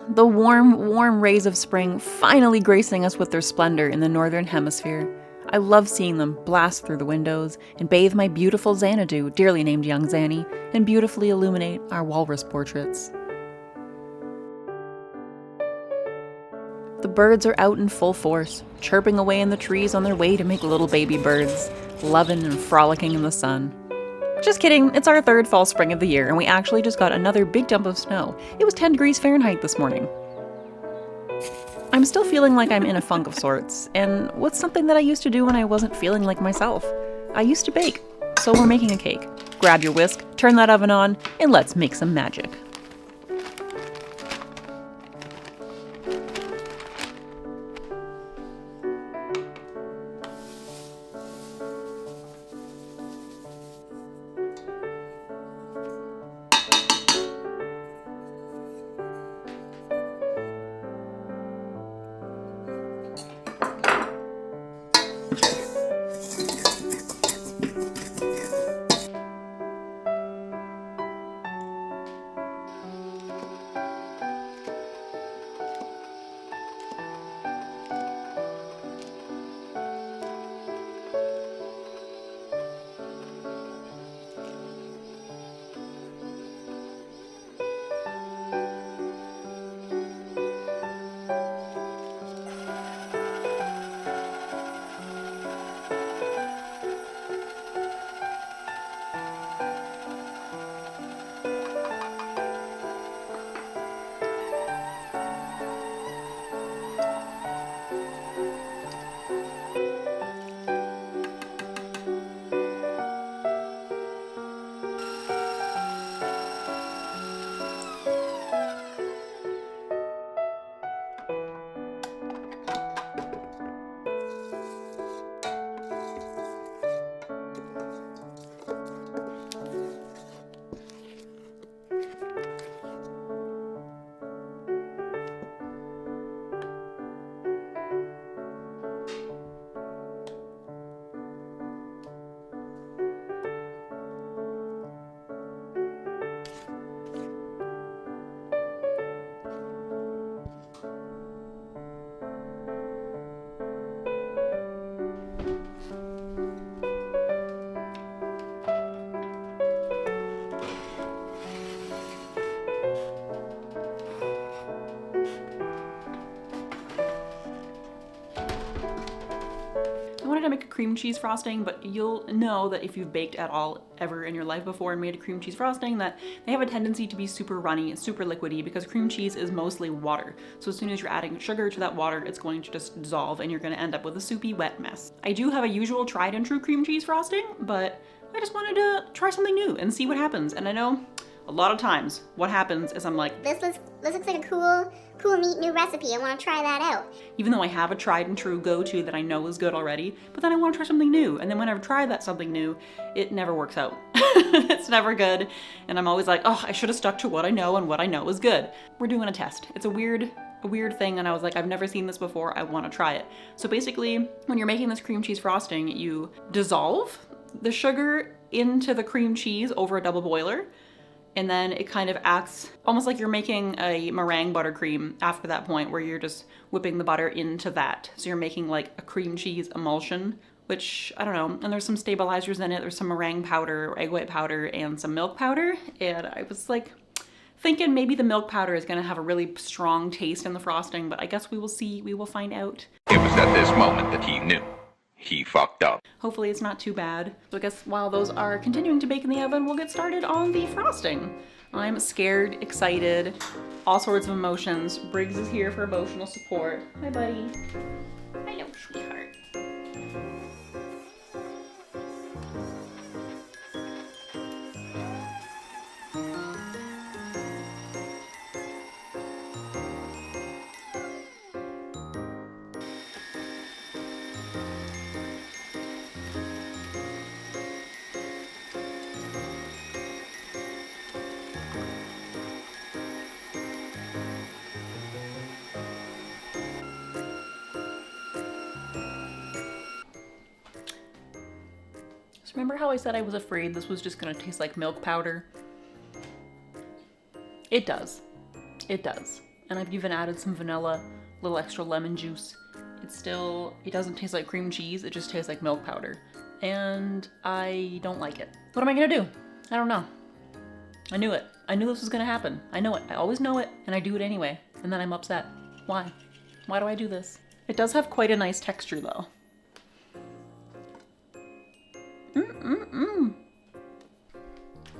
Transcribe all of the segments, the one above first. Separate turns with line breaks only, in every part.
the warm, warm rays of spring finally gracing us with their splendor in the northern hemisphere. I love seeing them blast through the windows and bathe my beautiful Xanadu, dearly named young Zanny, and beautifully illuminate our walrus portraits. The birds are out in full force, chirping away in the trees on their way to make little baby birds, loving and frolicking in the sun. Just kidding, it's our third fall spring of the year, and we actually just got another big dump of snow. It was 10 degrees Fahrenheit this morning. I'm still feeling like I'm in a funk of sorts, and what's something that I used to do when I wasn't feeling like myself? I used to bake, so we're making a cake. Grab your whisk, turn that oven on, and let's make some magic. To make a cream cheese frosting, but you'll know that if you've baked at all ever in your life before and made a cream cheese frosting that they have a tendency to be super runny and super liquidy because cream cheese is mostly water. So as soon as you're adding sugar to that water, it's going to just dissolve and you're going to end up with a soupy wet mess. I do have a usual tried and true cream cheese frosting, but I just wanted to try something new and see what happens. And I know a lot of times what happens is I'm like,
this looks like a cool neat new recipe. I want to try that out.
Even though I have a tried and true go-to that I know is good already, but then I want to try something new. And then when I've tried that something new, it never works out. It's never good. And I'm always like, oh, I should have stuck to what I know and what I know is good. We're doing a test. It's a weird thing, and I was like, I've never seen this before. I want to try it. So basically, when you're making this cream cheese frosting, you dissolve the sugar into the cream cheese over a double boiler. And then it kind of acts almost like you're making a meringue buttercream after that point, where you're just whipping the butter into that. So you're making like a cream cheese emulsion, which I don't know. And there's some stabilizers in it. There's some meringue powder, egg white powder, and some milk powder. And I was like thinking maybe the milk powder is going to have a really strong taste in the frosting, but I guess we will see. We will find out.
It was at this moment that he knew. He fucked up.
Hopefully it's not too bad. So I guess while those are continuing to bake in the oven, we'll get started on the frosting. I'm scared, excited, all sorts of emotions. Briggs is here for emotional support. Hi, buddy. Hello, sweetheart. Remember how I said I was afraid this was just gonna taste like milk powder? It does. It does. and I've even added some vanilla, a little extra lemon juice. It doesn't taste like cream cheese, it just tastes like milk powder. And I don't like it. What am I gonna do? I don't know. I knew it. I knew this was gonna happen. I know it. I always know it, and I do it anyway. And then I'm upset. Why? Why do I do this? It does have quite a nice texture though.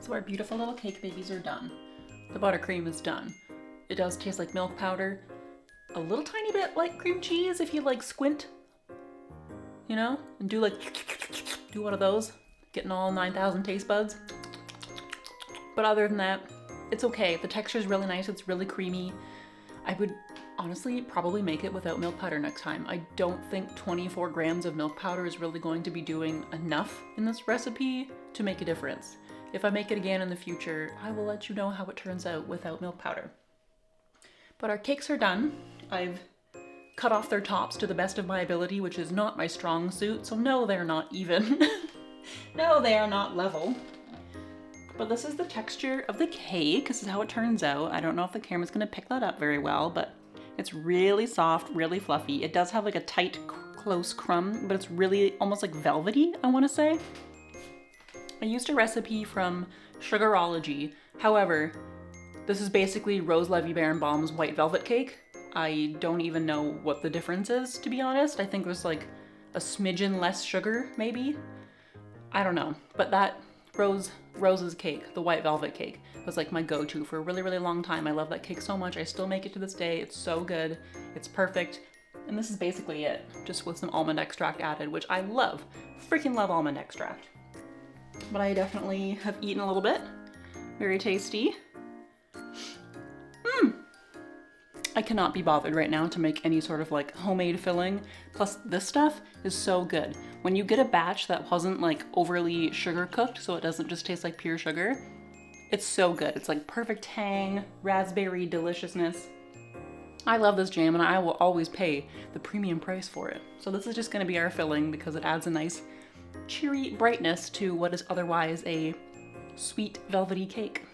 So our beautiful little cake babies are done. The buttercream is done. It does taste like milk powder. A little tiny bit like cream cheese if you like squint. You know? And do one of those. Getting all 9,000 taste buds. But other than that, it's okay. The texture is really nice. It's really creamy. I would honestly probably make it without milk powder next time. I don't think 24 grams of milk powder is really going to be doing enough in this recipe to make a difference. If I make it again in the future, I will let you know how it turns out without milk powder. But our cakes are done. I've cut off their tops to the best of my ability, which is not my strong suit, so no, they're not even. No, they are not level. But this is the texture of the cake. This is how it turns out. I don't know if the camera's gonna pick that up very well, but it's really soft, really fluffy. It does have like a tight, close crumb, but it's really almost like velvety, I wanna say. I used a recipe from Sugarology. However, this is basically Rose Levy Barenbaum's white velvet cake. I don't even know what the difference is, to be honest. I think there's like a smidgen less sugar, maybe. I don't know, but that Rose's cake, the white velvet cake, was like my go-to for a really, really long time. I love that cake so much. I still make it to this day. It's so good. It's perfect. And this is basically it, just with some almond extract added, which I love. Freaking love almond extract. But I definitely have eaten a little bit. Very tasty. I cannot be bothered right now to make any sort of like homemade filling. Plus this stuff is so good. When you get a batch that wasn't like overly sugar cooked, so it doesn't just taste like pure sugar, it's so good. It's like perfect tang, raspberry deliciousness. I love this jam and I will always pay the premium price for it. So this is just gonna be our filling because it adds a nice cheery brightness to what is otherwise a sweet velvety cake.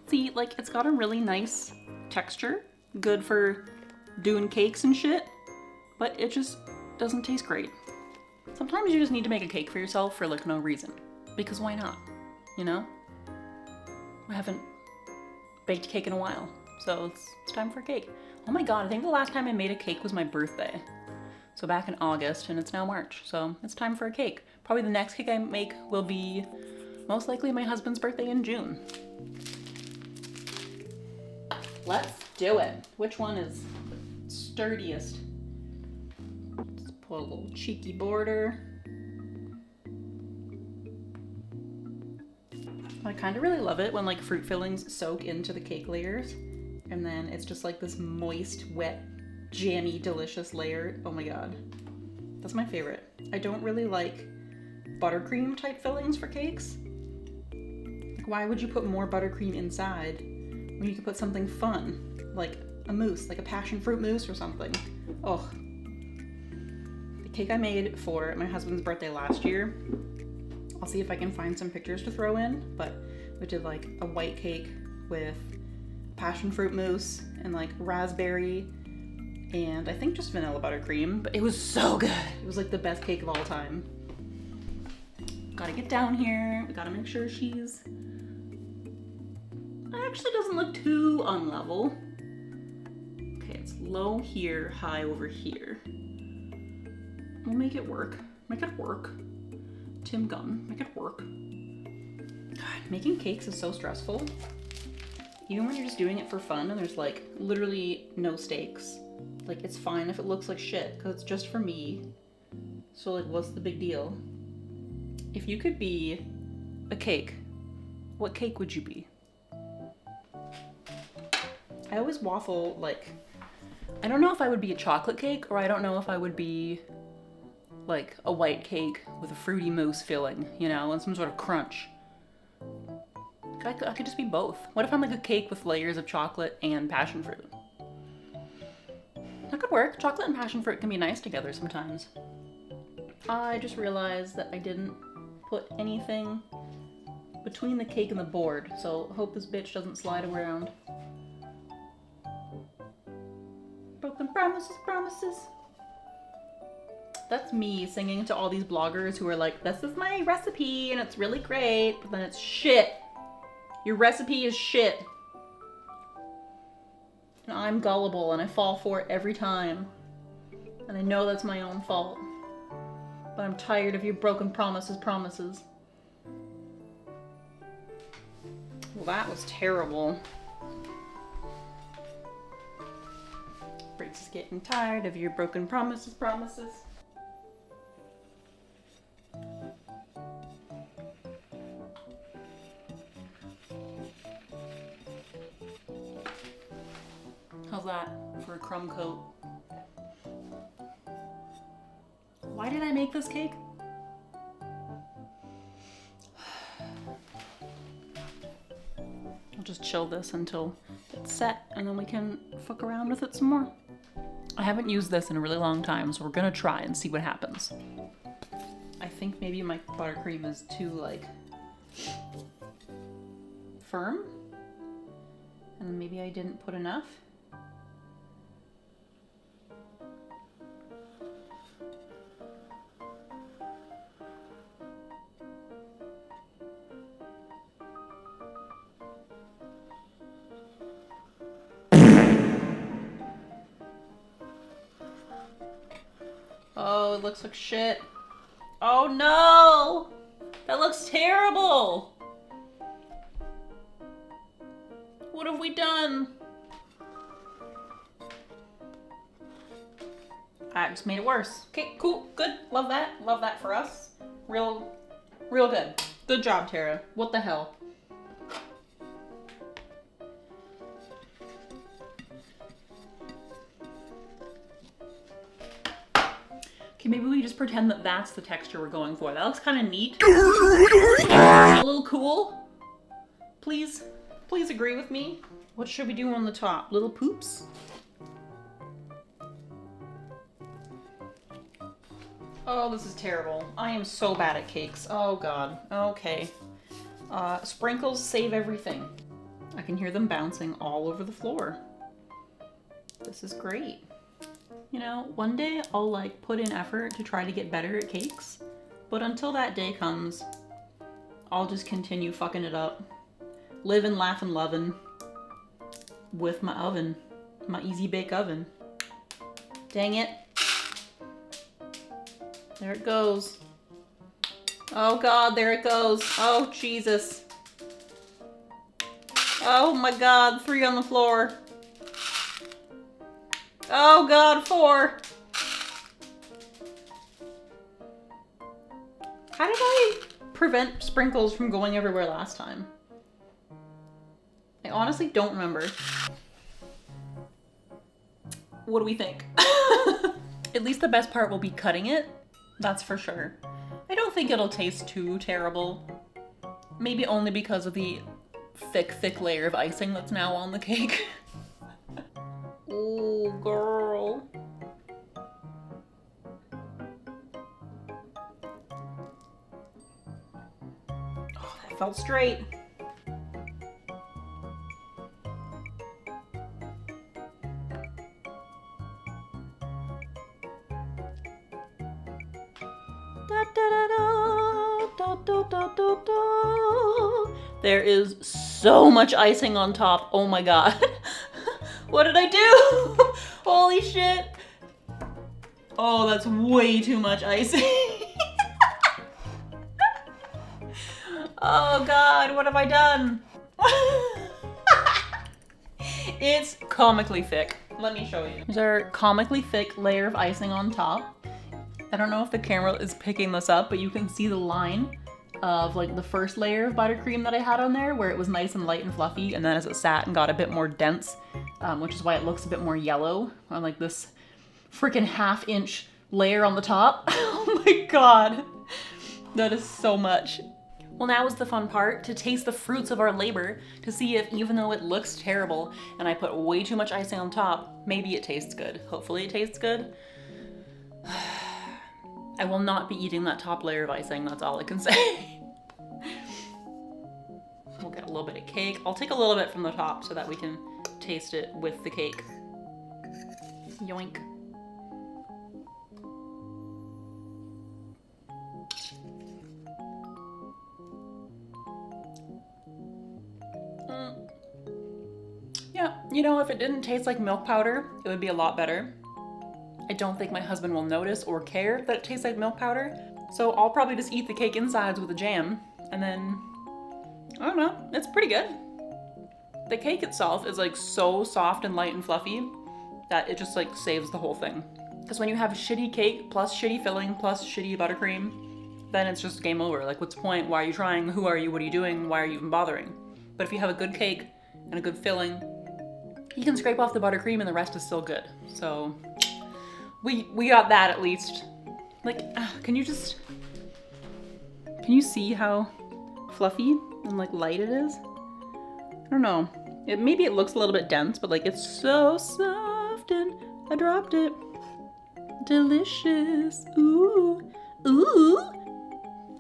See, like it's got a really nice texture, good for doing cakes and shit, but it just doesn't taste great. Sometimes you just need to make a cake for yourself for like no reason, because why not, you know? I haven't baked cake in a while, so it's time for a cake. Oh my god, I think the last time I made a cake was my birthday. So back in August, and it's now March, so it's time for a cake. Probably the next cake I make will be most likely my husband's birthday in June. Let's do it. Which one is the sturdiest? Let's pull a little cheeky border. I kind of really love it when like fruit fillings soak into the cake layers and then it's just like this moist, wet, jammy, delicious layer. Oh my god. That's my favorite. I don't really like buttercream type fillings for cakes. Like, why would you put more buttercream inside when you could put something fun, like a mousse, like a passion fruit mousse or something? Oh. The cake I made for my husband's birthday last year, I'll see if I can find some pictures to throw in, but we did like a white cake with passion fruit mousse and like raspberry and I think just vanilla buttercream, but it was so good. It was like the best cake of all time. Gotta get down here. We gotta make sure she's... It actually doesn't look too unlevel. Okay, it's low here, high over here. We'll make it work. Make it work. Tim Gunn, make it work. God, making cakes is so stressful. Even when you're just doing it for fun and there's like literally no stakes. Like it's fine if it looks like shit because it's just for me. So like what's the big deal? If you could be a cake, what cake would you be? I always waffle like, I don't know if I would be a chocolate cake or I don't know if I would be like a white cake with a fruity mousse filling, you know, and some sort of crunch. I could just be both. What if I'm like a cake with layers of chocolate and passion fruit? That could work. Chocolate and passion fruit can be nice together sometimes. I just realized that I didn't put anything between the cake and the board, so hope this bitch doesn't slide around. promises, promises. That's me singing to all these bloggers who are like, this is my recipe and it's really great, but then it's shit. Your recipe is shit. And I'm gullible and I fall for it every time. And I know that's my own fault. But I'm tired of your broken promises, promises. Well, that was terrible. Briggs is getting tired of your broken promises, promises. How's that for a crumb coat? Why did I make this cake? I'll just chill this until it's set and then we can fuck around with it some more. I haven't used this in a really long time, so we're gonna try and see what happens. I think maybe my buttercream is too, like, firm. And maybe I didn't put enough. Oh, it looks like shit. Oh no! That looks terrible! What have we done? I just made it worse. Okay, cool, good. Love that. Love that for us. Real good. Good job, Tara. What the hell? Okay, maybe we just pretend that that's the texture we're going for. That looks kind of neat. A little cool. Please agree with me. What should we do on the top? Little poops? Oh, this is terrible. I am so bad at cakes. Oh god. Okay. Sprinkles save everything. I can hear them bouncing all over the floor. This is great. You know, one day I'll like put in effort to try to get better at cakes, but until that day comes, I'll just continue fucking it up. Living, laughing, loving with my oven, my easy bake oven. Dang it. There it goes. Oh god, there it goes. Oh Jesus. Oh my god, 3 on the floor. Oh god, 4. How did I prevent sprinkles from going everywhere last time? I honestly don't remember. What do we think? At least the best part will be cutting it. That's for sure. I don't think it'll taste too terrible. Maybe only because of the thick layer of icing that's now on the cake. Oh, girl. Oh, that felt straight. Da, da, da, da, da, da, da, da. There is so much icing on top. Oh my god. What did I do? Holy shit. Oh, that's way too much icing. Oh god, what have I done? It's comically thick. Let me show you. There's our comically thick layer of icing on top. I don't know if the camera is picking this up, but you can see the line of like the first layer of buttercream that I had on there where it was nice and light and fluffy, and then as it sat and got a bit more dense, which is why it looks a bit more yellow on like this freaking ½ inch layer on the top. Oh my god, that is so much. Well, now is the fun part, to taste the fruits of our labor, to see if even though it looks terrible and I put way too much icing on top, maybe it tastes good. Hopefully it tastes good. I will not be eating that top layer of icing, that's all I can say. We'll get a little bit of cake. I'll take a little bit from the top so that we can taste it with the cake. Yoink. Yeah, you know, if it didn't taste like milk powder, it would be a lot better. I don't think my husband will notice or care that it tastes like milk powder. So I'll probably just eat the cake insides with the jam, and then, I don't know, it's pretty good. The cake itself is like so soft and light and fluffy that it just like saves the whole thing. Because when you have shitty cake plus shitty filling plus shitty buttercream, then it's just game over. Like, what's the point? Why are you trying? Who are you? What are you doing? Why are you even bothering? But if you have a good cake and a good filling, you can scrape off the buttercream and the rest is still good. So we got that at least. Like, can you see how fluffy and like light it is? I don't know. Maybe it looks a little bit dense, but like it's so soft and I dropped it. Delicious. Ooh. Ooh.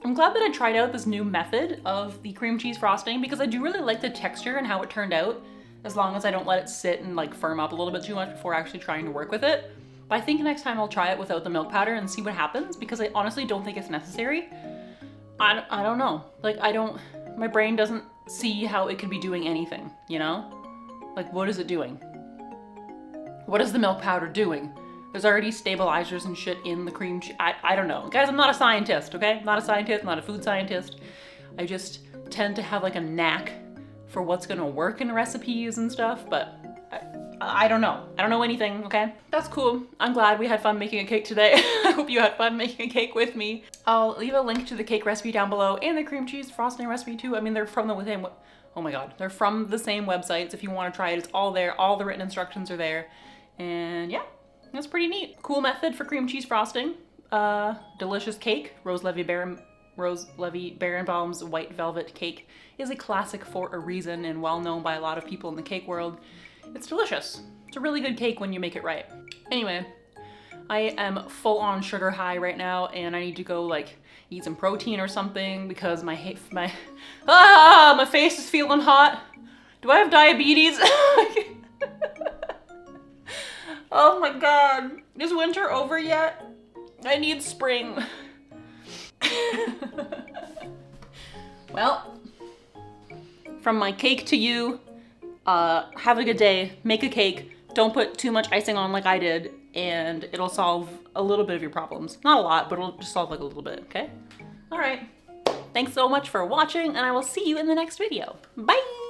I'm glad that I tried out this new method of the cream cheese frosting because I do really like the texture and how it turned out, as long as I don't let it sit and like firm up a little bit too much before actually trying to work with it. But I think next time I'll try it without the milk powder and see what happens, because I honestly don't think it's necessary. I don't know. Like, my brain doesn't see how it could be doing anything, you know? Like, what is it doing? What is the milk powder doing? There's already stabilizers and shit in the cream cheese. I don't know. Guys, I'm not a scientist, okay? Not a scientist, not a food scientist. I just tend to have like a knack for what's gonna work in recipes and stuff, but I don't know. I don't know anything, okay? That's cool. I'm glad we had fun making a cake today. I hope you had fun making a cake with me. I'll leave a link to the cake recipe down below and the cream cheese frosting recipe too. I mean, they're from the same, oh my God. They're from the same websites. If you wanna try it, it's all there. All the written instructions are there. And yeah, that's pretty neat. Cool method for cream cheese frosting. Delicious cake. Rose Levy Berenbaum's white velvet cake is a classic for a reason and well known by a lot of people in the cake world. It's delicious. It's a really good cake when you make it right. Anyway, I am full on sugar high right now and I need to go like eat some protein or something because my face is feeling hot. Do I have diabetes? Oh my God. Is winter over yet? I need spring. Well, from my cake to you, have a good day, make a cake, don't put too much icing on like I did, and it'll solve a little bit of your problems. Not a lot, but it'll just solve like a little bit, okay? All right. Thanks so much for watching, and I will see you in the next video. Bye!